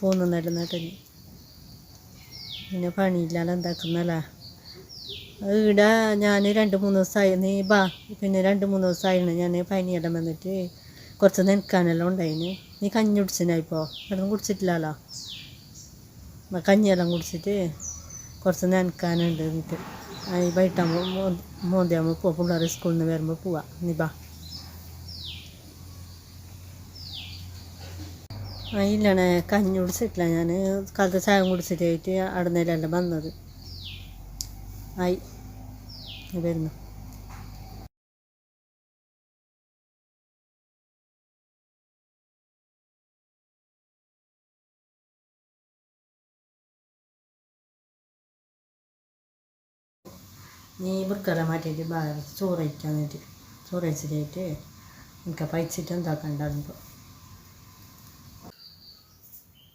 പോകുന്നല്ല നാട്ടിൽ പിന്നെ പണിയില്ലാതെ എന്താക്കുന്നല്ല ഈടെ ഞാൻ 2-3 ദിവസമായി നീ ബാ പിന്നെ 2-3 ദിവസമായിരുന്നു ഞാൻ പനിയെല്ലാം വന്നിട്ട് കുറച്ച് നനക്കാനെല്ലാം ഉണ്ടായിന് നീ കഞ്ഞി കുടിച്ചിനായിപ്പോൾ അതൊന്നും കുടിച്ചിട്ടില്ലല്ലോ കഞ്ഞിയെല്ലാം കുടിച്ചിട്ട് കുറച്ച് നനക്കാനുണ്ട് എന്നിട്ട് ഈ വൈകിട്ടാകുമ്പോൾ മോന്തിയാകുമ്പോൾ പോവാം പിള്ളേർ സ്കൂളിൽ നിന്ന് വരുമ്പോൾ പോവാം നീ ബാ ഇല്ലണേ കഞ്ഞി കുടിച്ചിട്ടില്ല ഞാൻ കാലത്ത് ചായ കുടിച്ചിട്ടായിട്ട് അവിടെ നിന്നെല്ലാം വന്നത് ആയി വരുന്നു നീ ബുക്കെല്ലാം മാറ്റിയിട്ട് ചോറ് കഴിക്കാൻ വേണ്ടി ചോറ് കഴിച്ചിട്ടായിട്ട് എനിക്ക് പൈച്ചിട്ട് എന്താക്കണ്ടാകുമ്പോൾ